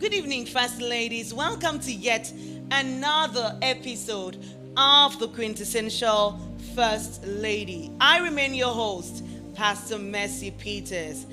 Good evening, First Ladies. Welcome to yet another episode of the Quintessential First Lady. I remain your host, Pastor Mercy Peters.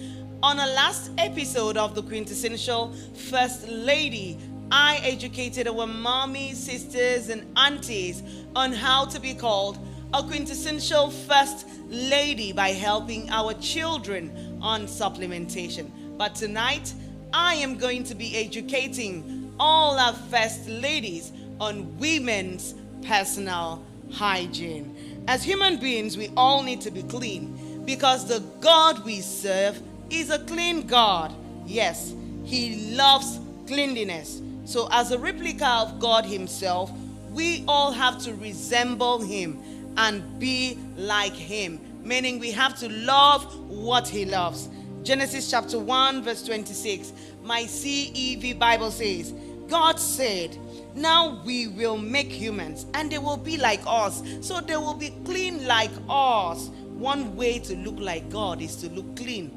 On a last episode of the Quintessential First Lady, I educated our mommies, sisters, and aunties on how to be called a quintessential First Lady by helping our children on supplementation. But tonight, I am going to be educating all our First Ladies on women's personal hygiene. As human beings, we all need to be clean because the God we serve is a clean God. Yes, He loves cleanliness. So as a replica of God Himself, we all have to resemble Him and be like Him, meaning we have to love what He loves. Genesis chapter 1 verse 26, my CEV Bible says, God said, now we will make humans and they will be like us. So they will be clean like us. One way to look like God is to look clean.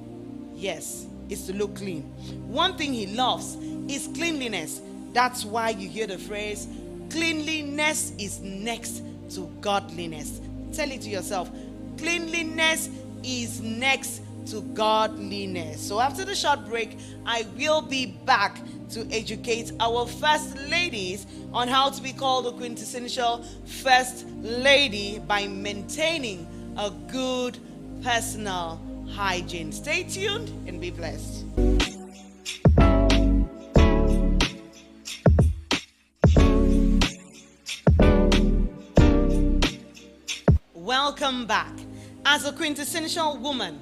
Yes, it's to look clean. One thing He loves is cleanliness. That's why you hear the phrase, cleanliness is next to godliness. Tell it to yourself, cleanliness is next to godliness. So after the short break, I will be back to educate our First Ladies on how to be called a quintessential First Lady by maintaining a good personal hygiene. Stay tuned and be blessed. Welcome back. As a quintessential woman,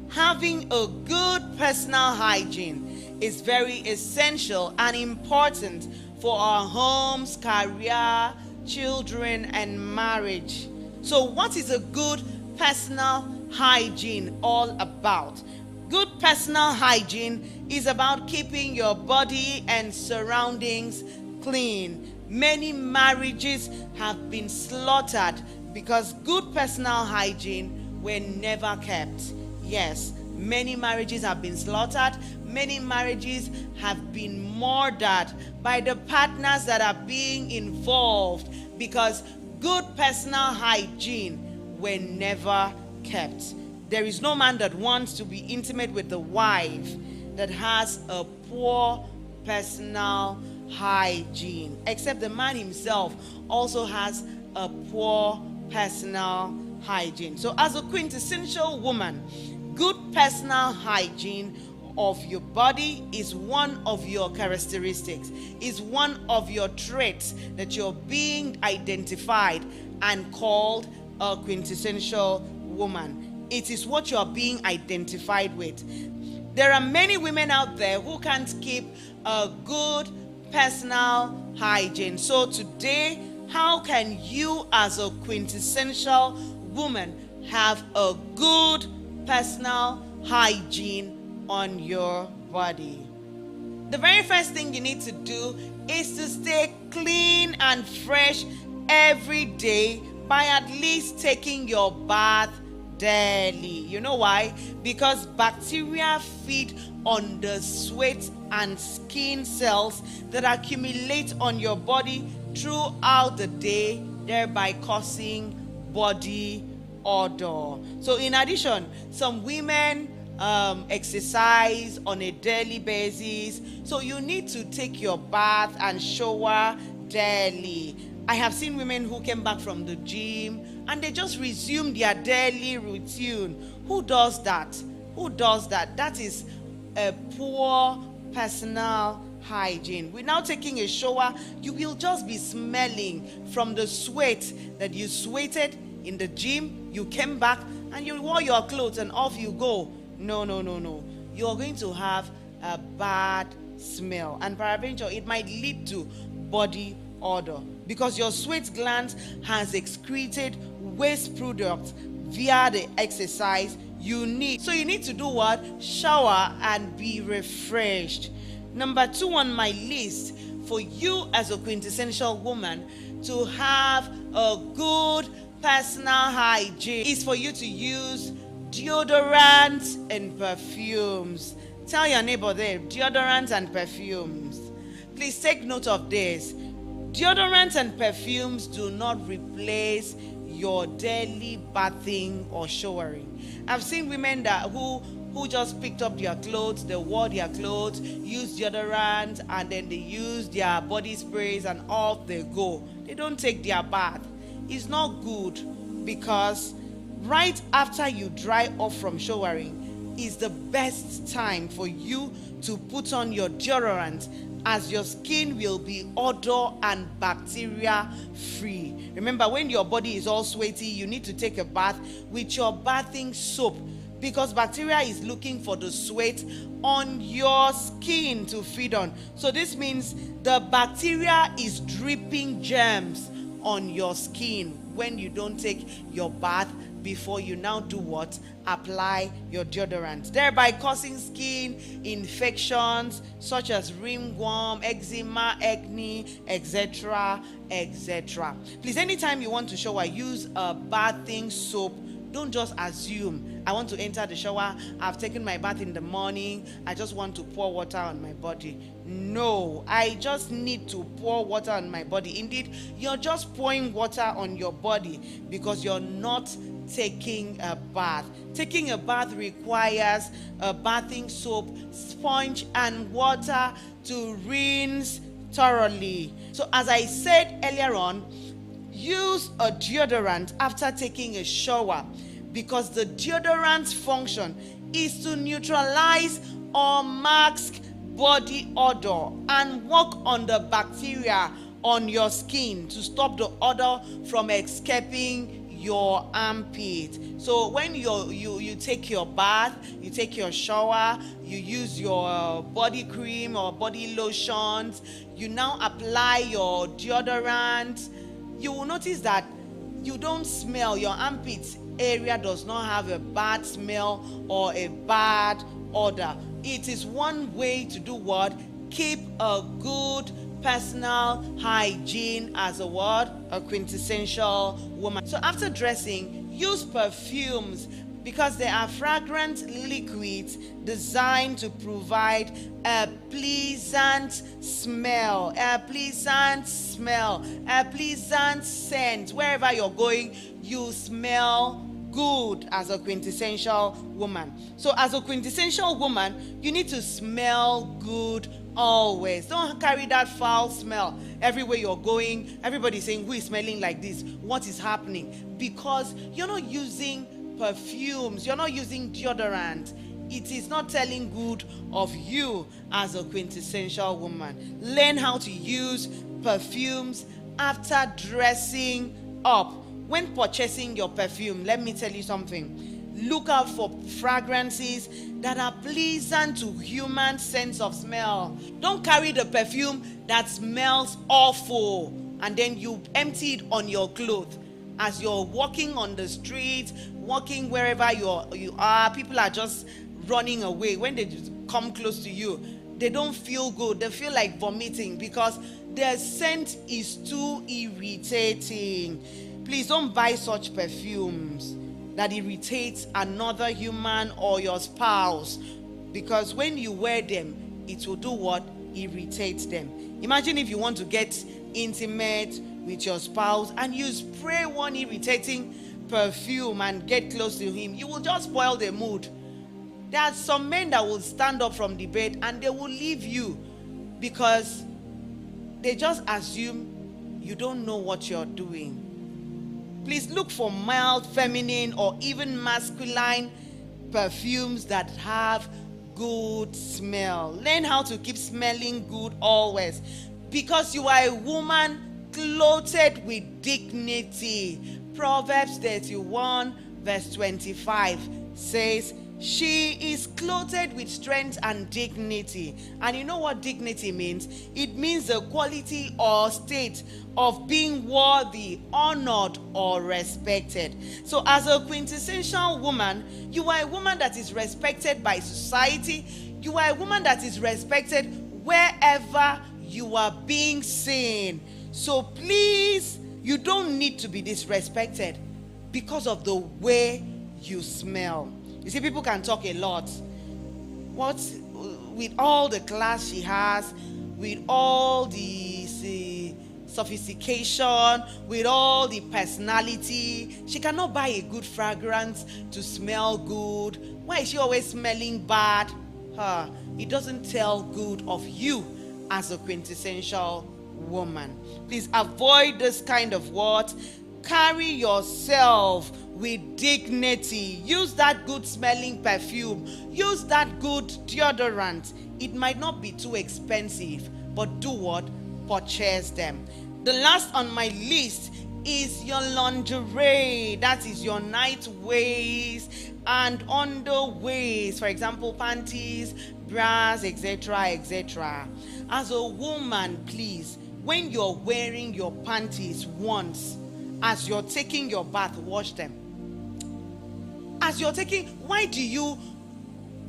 having a good personal hygiene is very essential and important for our homes, career, children, and marriage. So what is a good personal hygiene all about? Good personal hygiene is about keeping your body and surroundings clean. Many marriages have been slaughtered because good personal hygiene were never kept. Yes, many marriages have been slaughtered. Many marriages have been murdered by the partners that are being involved because good personal hygiene were never kept. There is no man that wants to be intimate with the wife that has a poor personal hygiene, except the man himself also has a poor personal hygiene. So as a quintessential woman, good personal hygiene of your body is one of your characteristics, is one of your traits that you're being identified and called a quintessential woman. It is what you're being identified with. There are many women out there who can't keep a good personal hygiene. So today, how can you as a quintessential woman have a good personal hygiene on your body? The very first thing you need to do is to stay clean and fresh every day by at least taking your bath daily. You know why? Because bacteria feed on the sweat and skin cells that accumulate on your body throughout the day, thereby causing body odor. So in addition, some women exercise on a daily basis, so you need to take your bath and shower daily. I have seen women who came back from the gym and they just resumed their daily routine. Who does that? Who does that? That is a poor personal hygiene. Without taking a shower, you will just be smelling from the sweat that you sweated in the gym. You came back and you wore your clothes and off you go. No. You're going to have a bad smell, and peradventure it might lead to body odor because your sweat glands has excreted waste products via the exercise you need. So you need to do what? Shower and be refreshed. Number 2 on my list for you as a quintessential woman to have a good personal hygiene is for you to use deodorants and perfumes. Tell your neighbor there, deodorants and perfumes. Please take note of this. Deodorants and perfumes do not replace your daily bathing or showering. I've seen women who just picked up their clothes, they wore their clothes, used deodorant, and then they use their body sprays and off they go. They don't take their bath. It's not good, because right after you dry off from showering is the best time for you to put on your deodorant, as your skin will be odor and bacteria free. Remember, when your body is all sweaty, you need to take a bath with your bathing soap, because bacteria is looking for the sweat on your skin to feed on. So this means the bacteria is dripping germs on your skin when you don't take your bath before you now do what? Apply your deodorant, thereby causing skin infections such as ringworm, eczema, acne, etc., etc. Please, anytime you want to shower, use a bathing soap. Don't just assume, I want to enter the shower, I've taken my bath in the morning, I just want to pour water on my body. No, I just need to pour water on my body. Indeed, you're just pouring water on your body because you're not taking a bath. Taking a bath requires a bathing soap, sponge, and water to rinse thoroughly. So as I said earlier on, use a deodorant after taking a shower, because the deodorant's function is to neutralize or mask body odor and work on the bacteria on your skin to stop the odor from escaping your armpit. So when you take your bath, you take your shower, you use your body cream or body lotions, you now apply your deodorant, you will notice that you don't smell. Your armpit area does not have a bad smell or a bad odor. It is one way to do what? Keep a good personal hygiene as a quintessential woman. So after dressing, use perfumes, because they are fragrant liquids designed to provide a pleasant smell, a pleasant scent. Wherever you're going, you smell good as a quintessential woman. So as a quintessential woman, you need to smell good always. Don't carry that foul smell everywhere you're going. Everybody's saying, who is smelling like this? What is happening? Because you're not using perfumes, you're not using deodorant. It is not telling good of you as a quintessential woman. Learn how to use perfumes after dressing up. When purchasing your perfume, let me tell you something. Look out for fragrances that are pleasant to human sense of smell. Don't carry the perfume that smells awful and then you empty it on your clothes. As you're walking on the street, walking wherever you are, people are just running away. When they come close to you, they don't feel good. They feel like vomiting because their scent is too irritating. Please don't buy such perfumes that irritates another human or your spouse, because when you wear them, it will do what? Irritate them. Imagine if you want to get intimate with your spouse and you spray one irritating perfume and get close to him, you will just spoil the mood. There are some men that will stand up from the bed and they will leave you because they just assume you don't know what you're doing. Please look for mild, feminine, or even masculine perfumes that have good smell. Learn how to keep smelling good always, because you are a woman clothed with dignity. Proverbs 31 verse 25 says, she is clothed with strength and dignity. And you know what dignity means? It means the quality or state of being worthy, honored, or respected. So as a quintessential woman, you are a woman that is respected by society. You are a woman that is respected wherever you are being seen. So please, you don't need to be disrespected because of the way you smell. You see, people can talk a lot. What with all the class she has, with all the sophistication, with all the personality. She cannot buy a good fragrance to smell good. Why is she always smelling bad? It doesn't tell good of you as a quintessential woman. Please avoid this kind of what? Carry yourself with dignity. Use that good smelling perfume. Use that good deodorant. It might not be too expensive, but do what? Purchase them. The last on my list is your lingerie. That is your nightwears and underwears. For example, panties, bras, etc., etc. As a woman, please, when you're wearing your panties once, as you're taking your bath, wash them. Why do you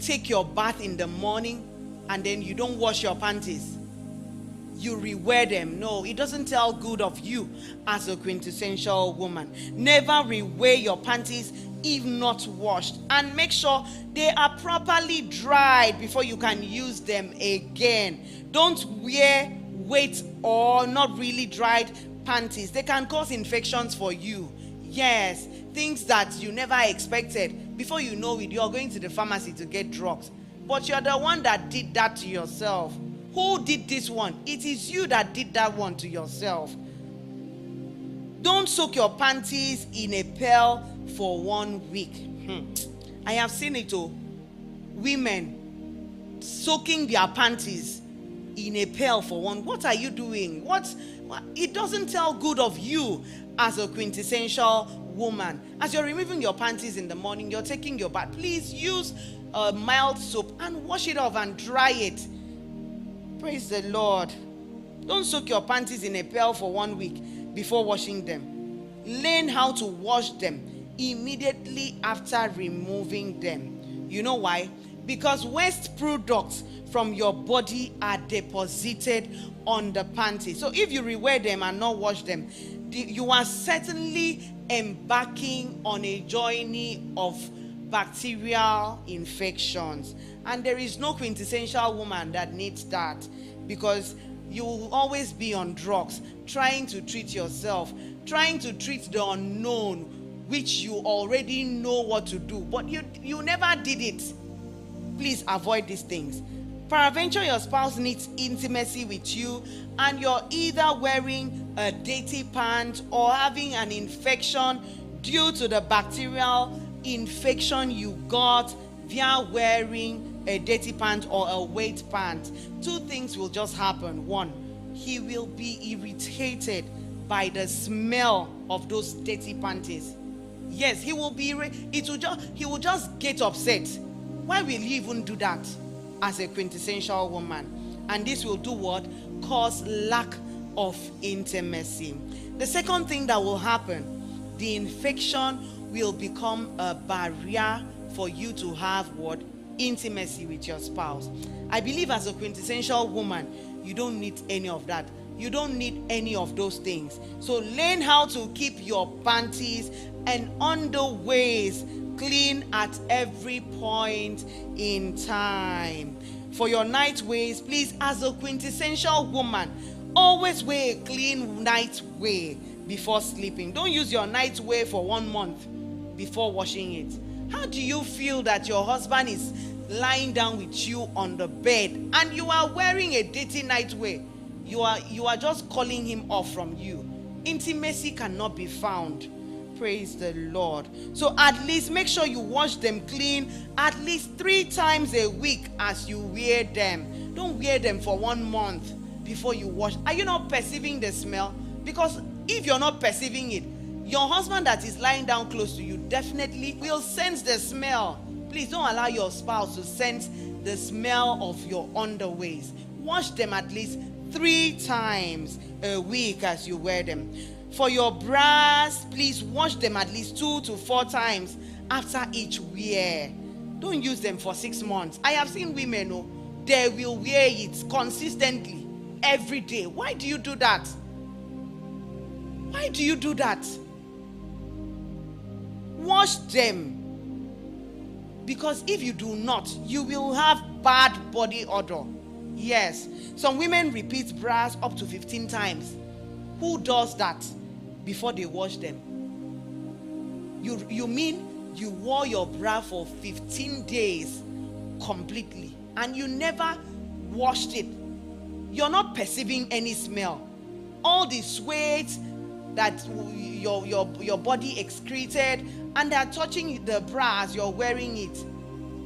take your bath in the morning and then you don't wash your panties? You rewear them. No, it doesn't tell good of you as a quintessential woman. Never rewear your panties if not washed, and make sure they are properly dried before you can use them again. Don't wear wet or not really dried panties. They can cause infections for you. Yes, things that you never expected. Before you know it, you're going to the pharmacy to get drugs, but you're the one that did that to yourself. Who did this one? It is you that did that one to yourself. Don't soak your panties in a pail for 1 week. I have seen it. Women soaking their panties in a pail for one. What are you doing? It doesn't tell good of you as a quintessential woman. As you're removing your panties in the morning, you're taking your bath, please use a mild soap and wash it off and dry it. Praise the Lord. Don't soak your panties in a pail for 1 week before washing them. Learn how to wash them immediately after removing them. You know why? Because waste products from your body are deposited on the panties. So if you rewear them and not wash them, you are certainly embarking on a journey of bacterial infections. And there is no quintessential woman that needs that, because you will always be on drugs, trying to treat yourself, trying to treat the unknown, which you already know what to do, but you never did it. Please avoid these things. Peradventure, your spouse needs intimacy with you, and you're either wearing a dirty pant or having an infection due to the bacterial infection you got via wearing a dirty pant or a wet pant. Two things will just happen. One, he will be irritated by the smell of those dirty panties. Yes, he will just get upset. Why will you even do that as a quintessential woman? And this will do what? Cause lack of intimacy. The second thing that will happen, the infection will become a barrier for you to have what? Intimacy with your spouse. I believe as a quintessential woman, you don't need any of that. You don't need any of those things. So learn how to keep your panties and underwears clean at every point in time. For your nightwears, please, as a quintessential woman, always wear a clean nightwear before sleeping. Don't use your nightwear for 1 month before washing it. How do you feel that your husband is lying down with you on the bed and you are wearing a dirty nightwear? You are just calling him off from you. Intimacy cannot be found. Praise the Lord. So at least make sure you wash them clean at least 3 times a week as you wear them. Don't wear them for 1 month before you wash. Are you not perceiving the smell? Because if you're not perceiving it, your husband that is lying down close to you definitely will sense the smell. Please don't allow your spouse to sense the smell of your underwears. Wash them at least 3 times a week as you wear them. For your bras, please wash them at least 2 to 4 times after each wear. Don't use them for 6 months. I have seen women, they will wear it consistently every day. Why do you do that? Why do you do that? Wash them. Because if you do not, you will have bad body odor. Yes. Some women repeat bras up to 15 times. Who does that before they wash them? You mean you wore your bra for 15 days completely and you never washed it? You're not perceiving any smell. All the sweat that your body excreted, and they're touching the bra as you're wearing it.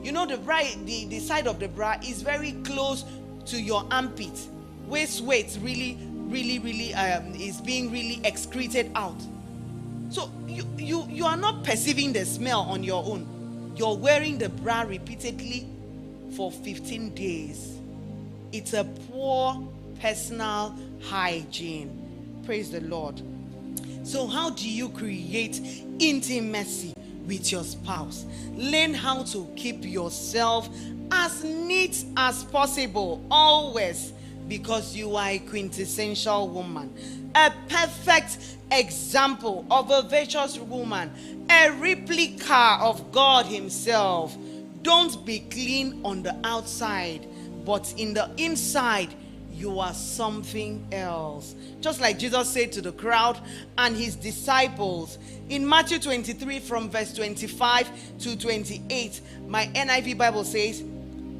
You know, the bra, the side of the bra is very close to your armpit, where sweat really is being really excreted out. So you are not perceiving the smell on your own. You're wearing the bra repeatedly for 15 days. It's a poor personal hygiene. Praise the Lord. So how do you create intimacy with your spouse? Learn how to keep yourself as neat as possible always, because you are a quintessential woman, a perfect example of a virtuous woman, a replica of God himself. Don't be clean on the outside, but in the inside you are something else. Just like Jesus said to the crowd and his disciples in Matthew 23 from verse 25 to 28. My NIV Bible says,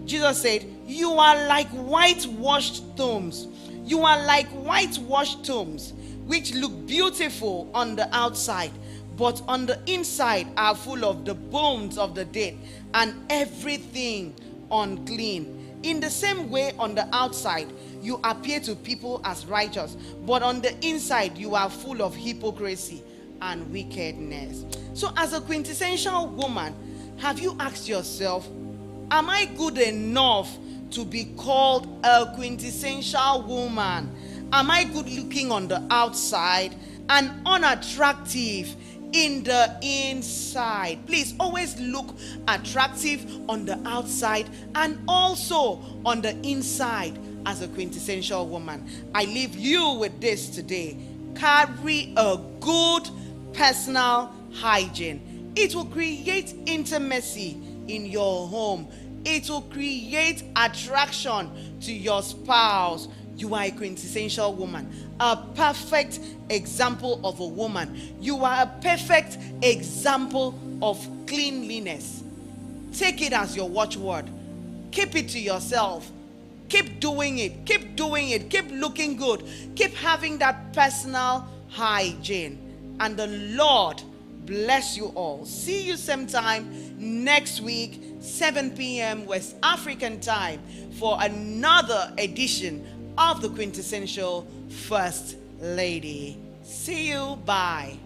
Jesus said, "You are like whitewashed tombs. You are like whitewashed tombs, which look beautiful on the outside, but on the inside are full of the bones of the dead and everything unclean. In the same way, on the outside, you appear to people as righteous, but on the inside, you are full of hypocrisy and wickedness." So as a quintessential woman, have you asked yourself, am I good enough to be called a quintessential woman? Am I good looking on the outside and unattractive in the inside? Please always look attractive on the outside and also on the inside as a quintessential woman. I leave you with this today. Carry a good personal hygiene. It will create intimacy in your home. It will create attraction to your spouse. You are a quintessential woman, a perfect example of a woman. You are a perfect example of cleanliness. Take it as your watchword. Keep it to yourself. Keep doing it. Keep doing it. Keep looking good. Keep having that personal hygiene. And the Lord bless you all. See you same time next week, 7 p.m. West African time, for another edition of the Quintessential First Lady. See you. Bye.